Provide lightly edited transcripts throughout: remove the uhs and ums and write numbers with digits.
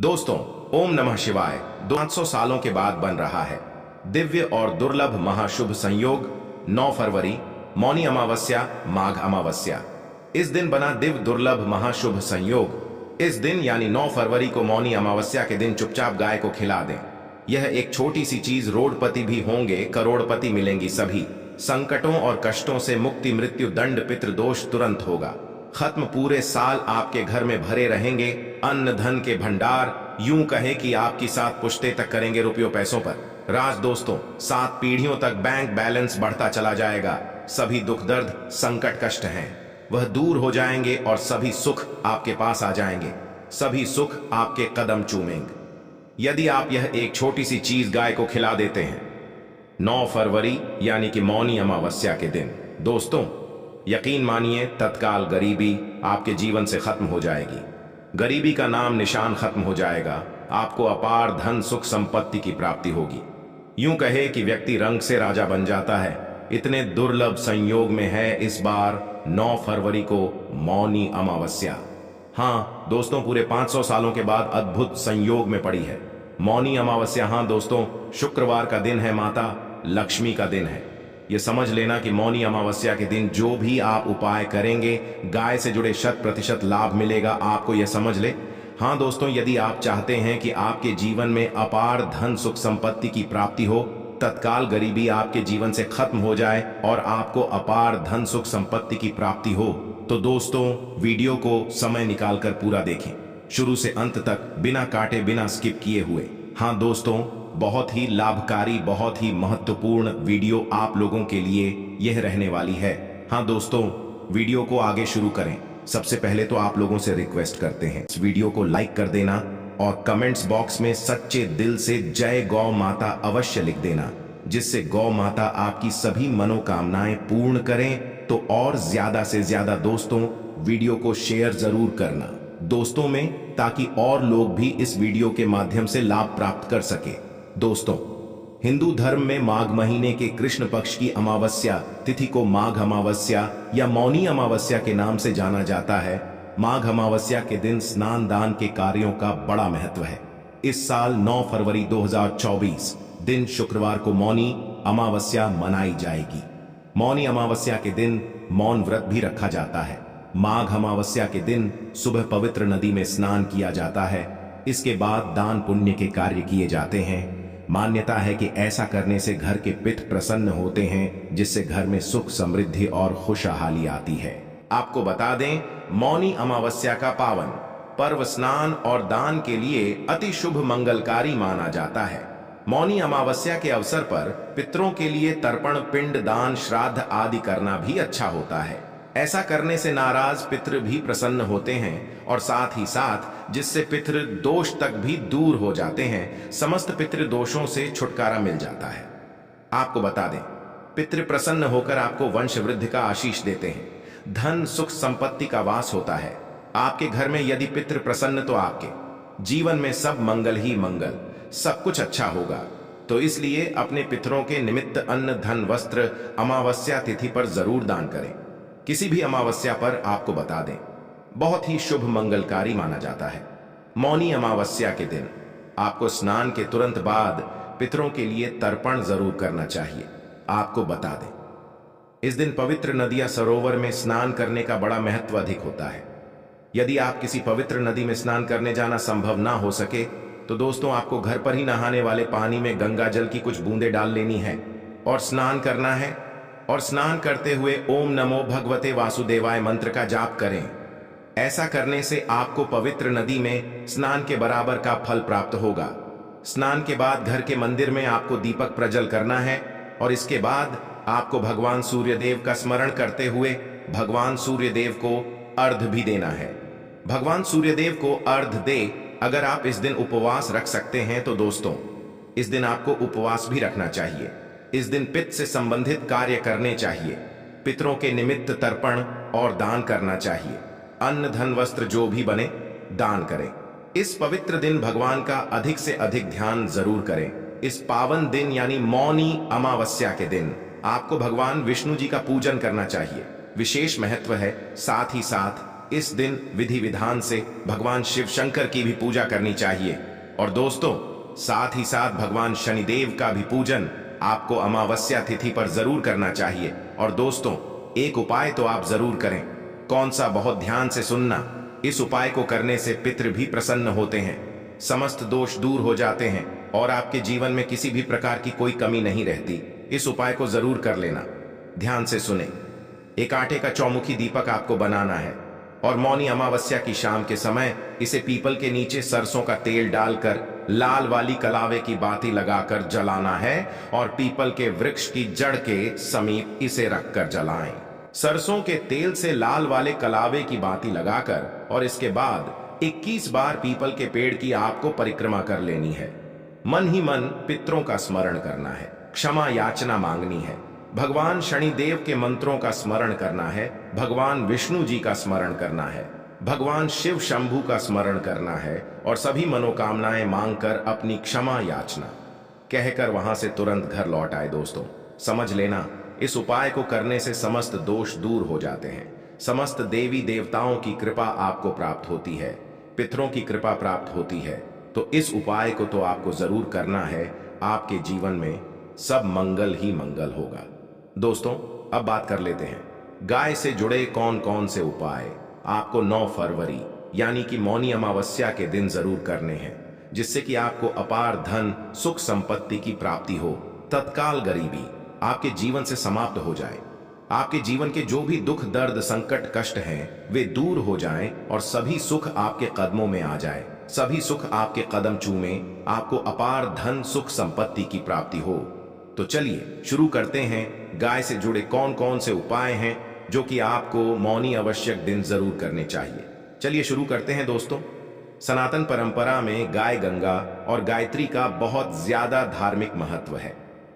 दोस्तों, ओम नमः शिवाय 500 सालों के बाद बन रहा है दिव्य और दुर्लभ महाशुभ संयोग 9 फरवरी मौनी अमावस्या माघ अमावस्या। इस दिन बना दिव्य दुर्लभ महाशुभ संयोग। इस दिन यानी 9 फरवरी को मौनी अमावस्या के दिन चुपचाप गाय को खिला दें। यह एक छोटी सी चीज रोडपति भी होंगे, करोड़पति मिलेंगी सभी। संकटों और कष्टों से मुक्ति, मृत्यु दंड पितृदोष तुरंत होगा खत्म। पूरे साल आपके घर में भरे रहेंगे अन्न धन के भंडार। यूं कहे कि आपकी 7 पुश्ते तक करेंगे रुपयों पैसों पर राज। दोस्तों, 7 पीढ़ियों तक बैंक बैलेंस बढ़ता चला जाएगा। सभी दुख दर्द संकट कष्ट हैं वह दूर हो जाएंगे और सभी सुख आपके पास आ जाएंगे। सभी सुख आपके कदम चूमेंगे यदि आप यह एक छोटी सी चीज गाय को खिला देते हैं 9 फरवरी यानी कि मौनी अमावस्या के दिन। दोस्तों, यकीन मानिए तत्काल गरीबी आपके जीवन से खत्म हो जाएगी। गरीबी का नाम निशान खत्म हो जाएगा। आपको अपार धन सुख संपत्ति की प्राप्ति होगी। यूं कहे कि व्यक्ति रंग से राजा बन जाता है। इतने दुर्लभ संयोग में है इस बार 9 फरवरी को मौनी अमावस्या। हाँ दोस्तों, पूरे 500 सालों के बाद अद्भुत संयोग में पड़ी है मौनी अमावस्या। हाँ दोस्तों, शुक्रवार का दिन है, माता लक्ष्मी का दिन है। ये समझ लेना कि मौनी अमावस्या के दिन जो भी आप उपाय करेंगे गाय से जुड़े 100% लाभ मिलेगा आपको, यह समझ ले। हाँ दोस्तों, यदि आप चाहते हैं कि आपके जीवन में अपार धन सुख संपत्ति की प्राप्ति हो, तत्काल गरीबी आपके जीवन से खत्म हो जाए और आपको अपार धन सुख संपत्ति की प्राप्ति हो, तो दोस्तों वीडियो को समय निकालकर पूरा देखें, शुरू से अंत तक, बिना काटे बिना स्किप किए हुए। हाँ दोस्तों, बहुत ही लाभकारी, बहुत ही महत्वपूर्ण वीडियो आप लोगों के लिए यह रहने वाली है। हाँ दोस्तों, वीडियो को आगे शुरू करें सबसे पहले तो आप लोगों से रिक्वेस्ट करते हैं इस वीडियो को लाइक कर देना और कमेंट्स बॉक्स में सच्चे दिल से जय गौ माता अवश्य लिख देना, जिससे गौ माता आपकी सभी मनोकामनाएं पूर्ण करें। तो और ज्यादा से ज्यादा दोस्तों वीडियो को शेयर जरूर करना दोस्तों में, ताकि और लोग भी इस वीडियो के माध्यम से लाभ प्राप्त कर सके। दोस्तों, हिंदू धर्म में माघ महीने के कृष्ण पक्ष की अमावस्या तिथि को माघ अमावस्या या मौनी अमावस्या के नाम से जाना जाता है। माघ अमावस्या के दिन स्नान दान के कार्यों का बड़ा महत्व है। इस साल 9 फरवरी 2024 दिन शुक्रवार को मौनी अमावस्या मनाई जाएगी। मौनी अमावस्या के दिन मौन व्रत भी रखा जाता है। माघ अमावस्या के दिन सुबह पवित्र नदी में स्नान किया जाता है। इसके बाद दान पुण्य के कार्य किए जाते हैं। मान्यता है कि ऐसा करने से घर के पितृ प्रसन्न होते हैं, जिससे घर में सुख समृद्धि और खुशहाली आती है। आपको बता दें, मौनी अमावस्या का पावन पर्व स्नान और दान के लिए अति शुभ मंगलकारी माना जाता है। मौनी अमावस्या के अवसर पर पितरों के लिए तर्पण, पिंड दान, श्राद्ध आदि करना भी अच्छा होता है। ऐसा करने से नाराज पितृ भी प्रसन्न होते हैं और साथ ही साथ जिससे पितृ दोष तक भी दूर हो जाते हैं। समस्त पितृ दोषों से छुटकारा मिल जाता है। आपको बता दें, पितृ प्रसन्न होकर आपको वंश वृद्धि का आशीष देते हैं। धन सुख संपत्ति का वास होता है आपके घर में। यदि पितृ प्रसन्न तो आपके जीवन में सब मंगल ही मंगल, सब कुछ अच्छा होगा। तो इसलिए अपने पितरों के निमित्त अन्न धन वस्त्र अमावस्या तिथि पर जरूर दान करें। किसी भी अमावस्या पर आपको बता दें, बहुत ही शुभ मंगलकारी माना जाता है। मौनी अमावस्या के दिन आपको स्नान के तुरंत बाद पितरों के लिए तर्पण जरूर करना चाहिए। आपको बता दें, इस दिन पवित्र नदियां सरोवर में स्नान करने का बड़ा महत्व अधिक होता है। यदि आप किसी पवित्र नदी में स्नान करने जाना संभव ना हो सके, तो दोस्तों आपको घर पर ही नहाने वाले पानी में गंगा जल की कुछ बूंदें डाल लेनी है और स्नान करना है। और स्नान करते हुए ओम नमो भगवते वासुदेवाय मंत्र का जाप करें। ऐसा करने से आपको पवित्र नदी में स्नान के बराबर का फल प्राप्त होगा। स्नान के बाद घर के मंदिर में आपको दीपक प्रज्वल करना है और इसके बाद आपको भगवान सूर्यदेव का स्मरण करते हुए भगवान सूर्यदेव को अर्घ भी देना है। भगवान सूर्यदेव को अर्घ दे। अगर आप इस दिन उपवास रख सकते हैं तो दोस्तों इस दिन आपको उपवास भी रखना चाहिए। इस दिन पितृ से संबंधित कार्य करने चाहिए। पितरों के निमित्त तर्पण और दान करना चाहिए। अन्न धन वस्त्र जो भी बने दान करें। इस पवित्र दिन भगवान का अधिक से अधिक ध्यान जरूर करें। इस पावन दिन यानी मौनी अमावस्या के दिन आपको भगवान विष्णु जी का पूजन करना चाहिए। विशेष महत्व है। साथ ही साथ इस दिन विधि विधान से भगवान शिव शंकर की भी पूजा करनी चाहिए। और दोस्तों, साथ ही साथ भगवान शनिदेव का भी पूजन आपको अमावस्या तिथि पर जरूर करना चाहिए। और दोस्तों, एक उपाय तो आप जरूर करें। कौन सा? बहुत ध्यान से सुनना। इस उपाय को करने से पितृ भी प्रसन्न होते हैं, समस्त दोष दूर हो जाते हैं और आपके जीवन में किसी भी प्रकार की कोई कमी नहीं रहती। इस उपाय को जरूर कर लेना। ध्यान से सुने। एक आटे का चौमुखी दीपक आपको बनाना है और मौनी अमावस्या की शाम के समय इसे पीपल के नीचे सरसों का तेल डालकर लाल वाली कलावे की बाती लगाकर जलाना है और पीपल के वृक्ष की जड़ के समीप इसे रखकर जलाएं। सरसों के तेल से लाल वाले कलावे की बाती लगाकर और इसके बाद 21 बार पीपल के पेड़ की आपको परिक्रमा कर लेनी है। मन ही मन पितरों का स्मरण करना है, क्षमा याचना मांगनी है, भगवान शनिदेव के मंत्रों का स्मरण करना है, भगवान विष्णु जी का स्मरण करना है, भगवान शिव शंभू का स्मरण करना है और सभी मनोकामनाएं मांगकर अपनी क्षमा याचना कहकर वहां से तुरंत घर लौट आए। दोस्तों, समझ लेना, इस उपाय को करने से समस्त दोष दूर हो जाते हैं, समस्त देवी देवताओं की कृपा आपको प्राप्त होती है, पितरों की कृपा प्राप्त होती है। तो इस उपाय को तो आपको जरूर करना है। आपके जीवन में सब मंगल ही मंगल होगा। दोस्तों, अब बात कर लेते हैं गाय से जुड़े कौन कौन से उपाय आपको 9 फरवरी यानी कि मौनी अमावस्या के दिन जरूर करने हैं, जिससे कि आपको अपार धन सुख संपत्ति की प्राप्ति हो, तत्काल गरीबी आपके जीवन से समाप्त हो जाए, आपके जीवन के जो भी दुख दर्द संकट कष्ट हैं वे दूर हो जाएं और सभी सुख आपके कदमों में आ जाए, सभी सुख आपके कदम चूमे, आपको अपार धन सुख संपत्ति की प्राप्ति हो। तो चलिए शुरू करते हैं। गाय से जुड़े कौन कौन से उपाय हैं जो कि आपको मौनी आवश्यक दिन जरूर करने चाहिए। चलिए शुरू करते हैं। दोस्तों, सनातन परंपरा में गाय गंगा और गायत्री का बहुत ज्यादा धार्मिक महत्व है।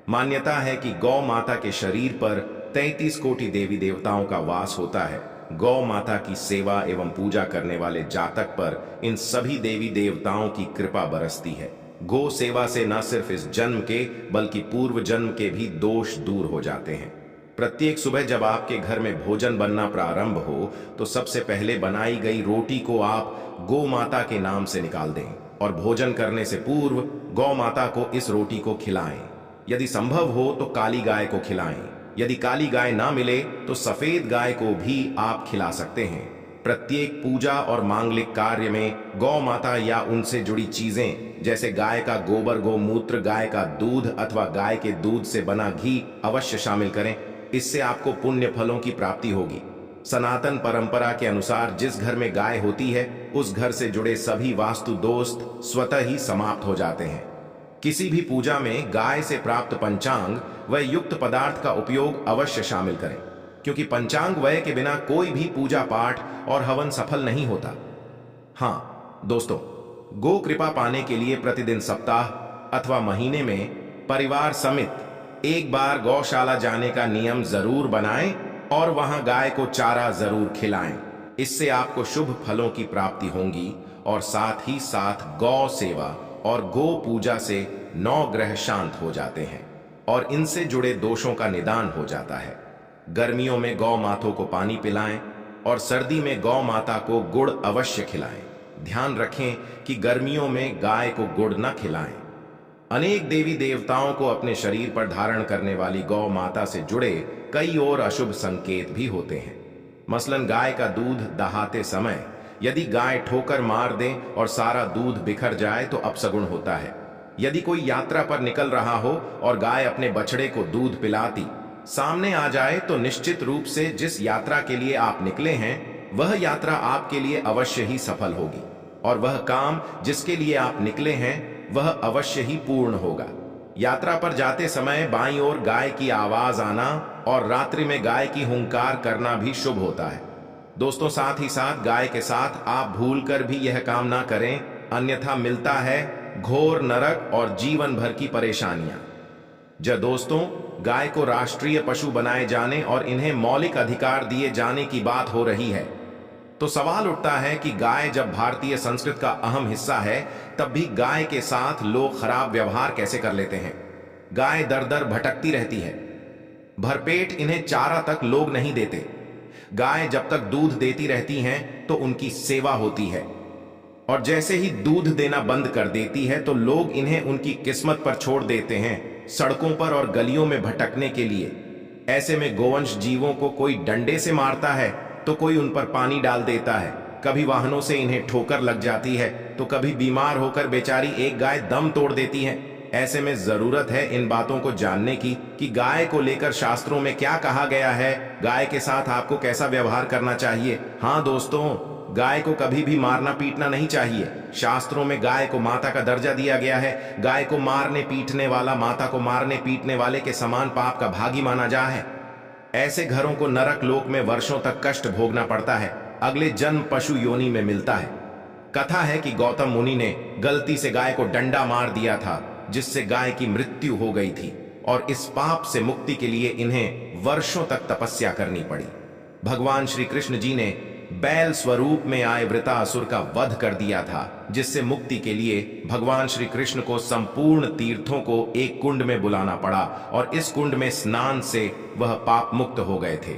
मान्यता है कि गौ माता के शरीर पर 33 कोटि देवी देवताओं का वास होता है। गौ माता की सेवा एवं पूजा करने वाले जातक पर इन सभी देवी देवताओं की कृपा बरसती है। गौ सेवा से न सिर्फ इस जन्म के बल्कि पूर्व जन्म के भी दोष दूर हो जाते हैं। प्रत्येक सुबह जब आपके घर में भोजन बनना प्रारंभ हो तो सबसे पहले बनाई गई रोटी को आप गौ माता के नाम से निकाल दें और भोजन करने से पूर्व गौ माता को इस रोटी को खिलाएं। यदि संभव हो तो काली गाय को खिलाएं। यदि काली गाय ना मिले तो सफेद गाय को भी आप खिला सकते हैं। प्रत्येक पूजा और मांगलिक कार्य में गौ माता या उनसे जुड़ी चीजें जैसे गाय का गोबर गोमूत्र, गाय का दूध अथवा गाय के दूध से बना घी अवश्य शामिल करें। इससे आपको पुण्य फलों की प्राप्ति होगी। सनातन परंपरा के अनुसार जिस घर में गाय होती है उस घर से जुड़े सभी वास्तु दोष स्वतः ही समाप्त हो जाते हैं। किसी भी पूजा में गाय से प्राप्त पंचांग व युक्त पदार्थ का उपयोग अवश्य शामिल करें, क्योंकि पंचांग वय के बिना कोई भी पूजा पाठ और हवन सफल नहीं होता। हाँ दोस्तों, गो कृपा पाने के लिए प्रतिदिन सप्ताह अथवा महीने में परिवार समेत एक बार गौशाला जाने का नियम जरूर बनाएं और वहां गाय को चारा जरूर खिलाएं। इससे आपको शुभ फलों की प्राप्ति होगी और साथ ही साथ गौ सेवा और गो पूजा से 9 ग्रह शांत हो जाते हैं और इनसे जुड़े दोषों का निदान हो जाता है। गर्मियों में गौ मातों को पानी पिलाएं और सर्दी में गौ माता को गुड़ अवश्य खिलाएं। ध्यान रखें कि गर्मियों में गाय को गुड़ न खिलाएं। अनेक देवी देवताओं को अपने शरीर पर धारण करने वाली गौ माता से जुड़े कई और अशुभ संकेत भी होते हैं। मसलन गाय का दूध दहाते समय यदि गाय ठोकर मार दे और सारा दूध बिखर जाए तो अपशगुन होता है। यदि कोई यात्रा पर निकल रहा हो और गाय अपने बछड़े को दूध पिलाती सामने आ जाए तो निश्चित रूप से जिस यात्रा के लिए आप निकले हैं वह यात्रा आपके लिए अवश्य ही सफल होगी और वह काम जिसके लिए आप निकले हैं वह अवश्य ही पूर्ण होगा। यात्रा पर जाते समय बाईं ओर गाय की आवाज आना और रात्रि में गाय की हुंकार करना भी शुभ होता है। दोस्तों, साथ ही साथ गाय के साथ आप भूलकर भी यह काम ना करें, अन्यथा मिलता है घोर नरक और जीवन भर की परेशानियां। दोस्तों, गाय को राष्ट्रीय पशु बनाए जाने और इन्हें मौलिक अधिकार दिए जाने की बात हो रही है तो सवाल उठता है कि गाय जब भारतीय संस्कृति का अहम हिस्सा है तब भी गाय के साथ लोग खराब व्यवहार कैसे कर लेते हैं। गाय दर दर भटकती रहती है, भरपेट इन्हें चारा तक लोग नहीं देते। गाय जब तक दूध देती रहती हैं तो उनकी सेवा होती है, और जैसे ही दूध देना बंद कर देती है तो लोग इन्हें उनकी किस्मत पर छोड़ देते हैं, सड़कों पर और गलियों में भटकने के लिए। ऐसे में गोवंश जीवों को कोई डंडे से मारता है तो कोई उन पर पानी डाल देता है, कभी वाहनों से इन्हें ठोकर लग जाती है तो कभी बीमार होकर बेचारी एक गाय दम तोड़ देती है। ऐसे में जरूरत है इन बातों को जानने की कि गाय को लेकर शास्त्रों में क्या कहा गया है, गाय के साथ आपको कैसा व्यवहार करना चाहिए। हाँ दोस्तों, गाय को कभी भी मारना पीटना नहीं चाहिए। शास्त्रों में गाय को माता का दर्जा दिया गया है। गाय को मारने पीटने वाला माता को मारने पीटने वाले के समान पाप का भागी माना जा है। ऐसे घरों को नरक लोक में वर्षों तक कष्ट भोगना पड़ता है, अगले जन्म पशु योनि में मिलता है। कथा है कि गौतम मुनि ने गलती से गाय को डंडा मार दिया था, जिससे गाय की मृत्यु हो गई थी, और इस पाप से मुक्ति के लिए इन्हें वर्षों तक तपस्या करनी पड़ी। भगवान श्री कृष्ण जी ने बैल स्वरूप में आए वृतासुर का वध कर दिया था, जिससे मुक्ति के लिए भगवान श्री कृष्ण को संपूर्ण तीर्थों को एक कुंड में बुलाना पड़ा, और इस कुंड में स्नान से वह पाप मुक्त हो गए थे।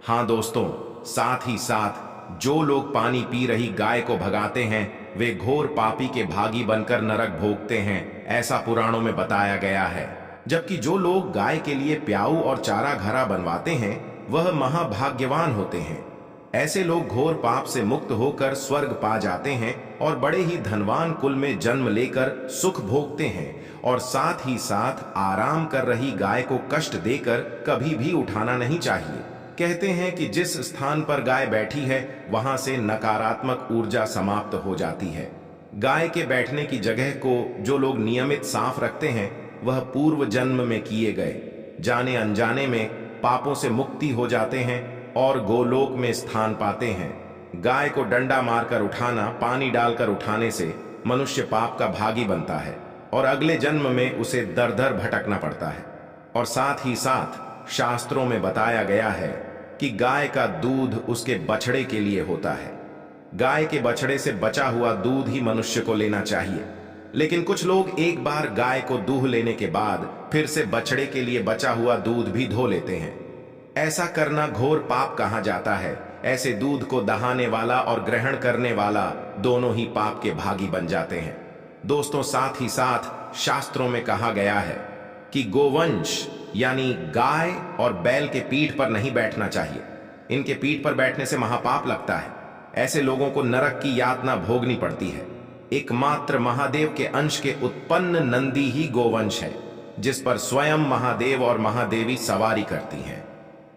हाँ दोस्तों, साथ ही साथ जो लोग पानी पी रही गाय को भगाते हैं वे घोर पापी के भागी बनकर नरक भोगते हैं, ऐसा पुराणों में बताया गया है। जबकि जो लोग गाय के लिए प्याऊ और चारा घरा बनवाते हैं वह महाभाग्यवान होते हैं। ऐसे लोग घोर पाप से मुक्त होकर स्वर्ग पा जाते हैं और बड़े ही धनवान कुल में जन्म लेकर सुख भोगते हैं, और साथ ही साथ आराम कर रही गाय को कष्ट देकर कभी भी उठाना नहीं चाहिए। कहते हैं कि जिस स्थान पर गाय बैठी है वहां से नकारात्मक ऊर्जा समाप्त हो जाती है। गाय के बैठने की जगह को जो लोग नियमित साफ रखते हैं वह पूर्व जन्म में किए गए जाने अनजाने में पापों से मुक्ति हो जाते हैं और गोलोक में स्थान पाते हैं। गाय को डंडा मारकर उठाना, पानी डालकर उठाने से मनुष्य पाप का भागी बनता है और अगले जन्म में उसे दर दर भटकना पड़ता है। और साथ ही साथ शास्त्रों में बताया गया है कि गाय का दूध उसके बछड़े के लिए होता है। गाय के बछड़े से बचा हुआ दूध ही मनुष्य को लेना चाहिए, लेकिन कुछ लोग एक बार गाय को दूह लेने के बाद फिर से बछड़े के लिए बचा हुआ दूध भी धो लेते हैं। ऐसा करना घोर पाप कहा जाता है। ऐसे दूध को दहाने वाला और ग्रहण करने वाला दोनों ही पाप के भागी बन जाते हैं। दोस्तों, साथ ही साथ शास्त्रों में कहा गया है कि गोवंश यानी गाय और बैल के पीठ पर नहीं बैठना चाहिए। इनके पीठ पर बैठने से महापाप लगता है। ऐसे लोगों को नरक की यातना भोगनी पड़ती है। एकमात्र महादेव के अंश के उत्पन्न नंदी ही गोवंश है, जिस पर स्वयं महादेव और महादेवी सवारी करती हैं।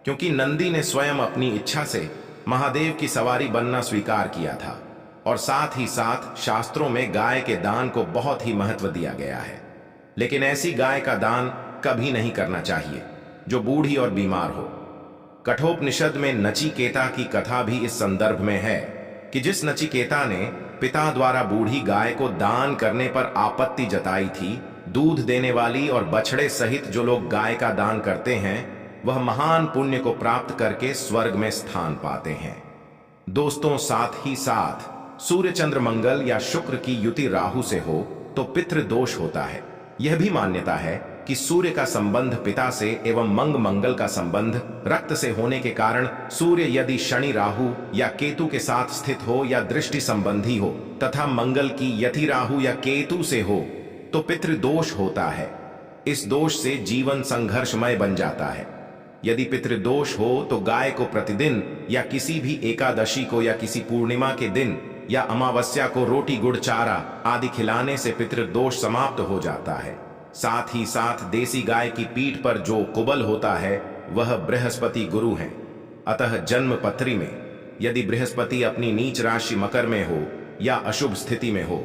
क्योंकि नंदी ने स्वयं अपनी इच्छा से महादेव की सवारी बनना स्वीकार किया था। और साथ ही साथ शास्त्रों में गाय के दान को बहुत ही महत्व दिया गया है। लेकिन ऐसी गाय का दान कभी नहीं करना चाहिए जो बूढ़ी और बीमार हो। कठोपनिषद में नचिकेता की कथा भी इस संदर्भ में है कि जिस नचिकेता ने पिता द्वारा बूढ़ी गाय को दान करने पर आपत्ति जताई थी, दूध देने वाली और बछड़े सहित जो लोग गाय का दान करते हैं वह महान पुण्य को प्राप्त करके स्वर्ग में स्थान पाते हैं। दोस्तों, साथ ही साथ सूर्य चंद्र मंगल या शुक्र की युति राहु से हो तो पितृ दोष होता है। यह भी मान्यता है कि सूर्य का संबंध पिता से एवं मंगल का संबंध रक्त से होने के कारण सूर्य यदि शनि राहु या केतु के साथ स्थित हो या दृष्टि संबंधी हो तथा मंगल की यति राहु या केतु से हो तो पितृदोष होता है। इस दोष से जीवन संघर्षमय बन जाता है। यदि पितृदोष हो तो गाय को प्रतिदिन या किसी भी एकादशी को या किसी पूर्णिमा के दिन या अमावस्या को रोटी गुड़ चारा आदि खिलाने से पितृदोष समाप्त हो जाता है। साथ ही साथ देसी गाय की पीठ पर जो कुबल होता है वह बृहस्पति गुरु हैं। अतः जन्म पत्री में यदि बृहस्पति अपनी नीच राशि मकर में हो या अशुभ स्थिति में हो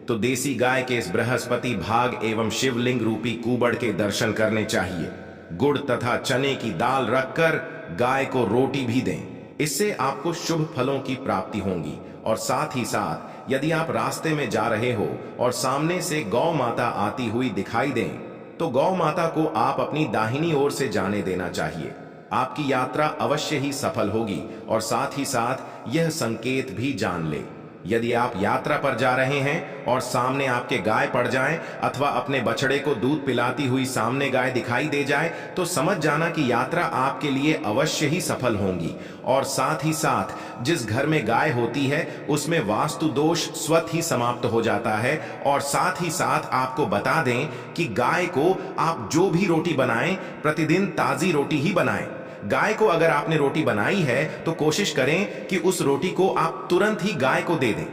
तो देसी गाय के इस बृहस्पति भाग एवं शिवलिंग रूपी कुबड़ के दर्शन करने चाहिए। गुड़ तथा चने की दाल रखकर गाय को रोटी भी दें। इससे आपको शुभ फलों की प्राप्ति होगी। और साथ ही साथ यदि आप रास्ते में जा रहे हो और सामने से गौ माता आती हुई दिखाई दें तो गौ माता को आप अपनी दाहिनी ओर से जाने देना चाहिए। आपकी यात्रा अवश्य ही सफल होगी। और साथ ही साथ यह संकेत भी जान ले यदि आप यात्रा पर जा रहे हैं और सामने आपके गाय पड़ जाए अथवा अपने बछड़े को दूध पिलाती हुई सामने गाय दिखाई दे जाए तो समझ जाना कि यात्रा आपके लिए अवश्य ही सफल होगी। और साथ ही साथ जिस घर में गाय होती है उसमें वास्तु दोष स्वतः ही समाप्त हो जाता है। और साथ ही साथ आपको बता दें कि गाय को आप जो भी रोटी बनाएं प्रतिदिन ताजी रोटी ही बनाएं। गाय को अगर आपने रोटी बनाई है तो कोशिश करें कि उस रोटी को आप तुरंत ही गाय को दे दें।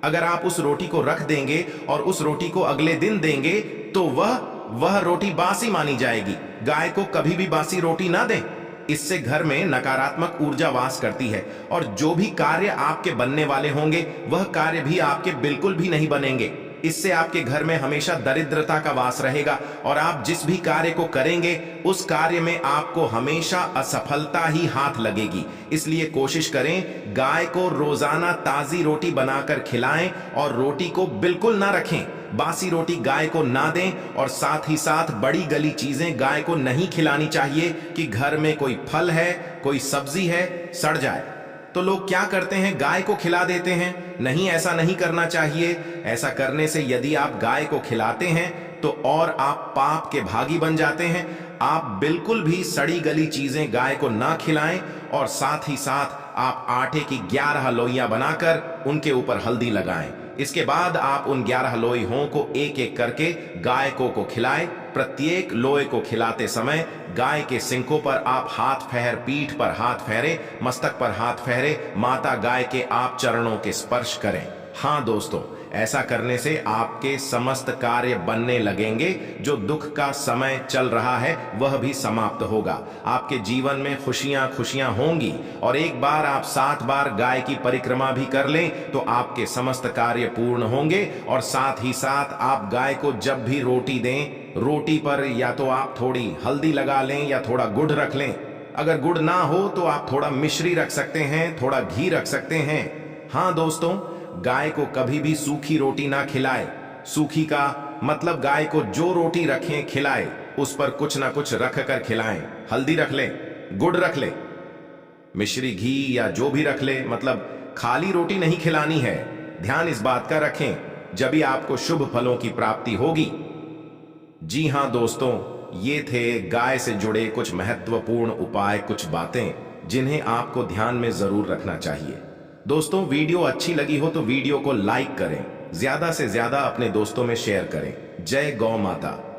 अगर आप उस रोटी को रख देंगे और उस रोटी को अगले दिन देंगे तो वह रोटी बासी मानी जाएगी। गाय को कभी भी बासी रोटी ना दें। इससे घर में नकारात्मक ऊर्जा वास करती है और जो भी कार्य आपके बनने वाले होंगे वह कार्य भी आपके बिल्कुल भी नहीं बनेंगे। इससे आपके घर में हमेशा दरिद्रता का वास रहेगा और आप जिस भी कार्य को करेंगे उस कार्य में आपको हमेशा असफलता ही हाथ लगेगी। इसलिए कोशिश करें गाय को रोजाना ताजी रोटी बनाकर खिलाएं और रोटी को बिल्कुल ना रखें। बासी रोटी गाय को ना दें और साथ ही साथ बड़ी गली चीजें गाय को नहीं खिलानी चाहिए कि घर में कोई फल है, कोई सब्जी है, सड़ जाए। तो लोग क्या करते हैं, गाय को खिला देते हैं। नहीं, ऐसा नहीं करना चाहिए। ऐसा करने से यदि आप गाय को खिलाते हैं तो और आप पाप के भागी बन जाते हैं। आप बिल्कुल भी सड़ी गली चीजें गाय को ना खिलाएं और साथ ही साथ आप आटे की 11 लोइयां बनाकर उनके ऊपर हल्दी लगाएं। इसके बाद आप उन 11 लोइयों को एक एक करके गाय को खिलाएं। प्रत्येक लोए को खिलाते समय गाय के सिंकों पर आप हाथ फेर, पीठ पर हाथ फेरे, मस्तक पर हाथ फेरे, माता गाय के आप चरणों के स्पर्श करें। हाँ दोस्तों, ऐसा करने से आपके समस्त कार्य बनने लगेंगे। जो दुख का समय चल रहा है वह भी समाप्त होगा। आपके जीवन में खुशियां खुशियां होंगी और एक बार आप 7 बार गाय की परिक्रमा भी कर लें तो आपके समस्त कार्य पूर्ण होंगे। और साथ ही साथ आप गाय को जब भी रोटी दें, रोटी पर या तो आप थोड़ी हल्दी लगा लें या थोड़ा गुड़ रख लें। अगर गुड़ ना हो तो आप थोड़ा मिश्री रख सकते हैं, थोड़ा घी रख सकते हैं। हाँ दोस्तों, गाय को कभी भी सूखी रोटी ना खिलाए। सूखी का मतलब गाय को जो रोटी रखें खिलाए उस पर कुछ ना कुछ रख कर खिलाएं। हल्दी रख ले, गुड़ रख ले, मिश्री, घी या जो भी रख ले, मतलब खाली रोटी नहीं खिलानी है। ध्यान इस बात का रखें, जब भी आपको शुभ फलों की प्राप्ति होगी। जी हाँ दोस्तों, ये थे गाय से जुड़े कुछ महत्वपूर्ण उपाय, कुछ बातें जिन्हें आपको ध्यान में जरूर रखना चाहिए। दोस्तों, वीडियो अच्छी लगी हो तो वीडियो को लाइक करें, ज्यादा से ज्यादा अपने दोस्तों में शेयर करें। जय गौ माता।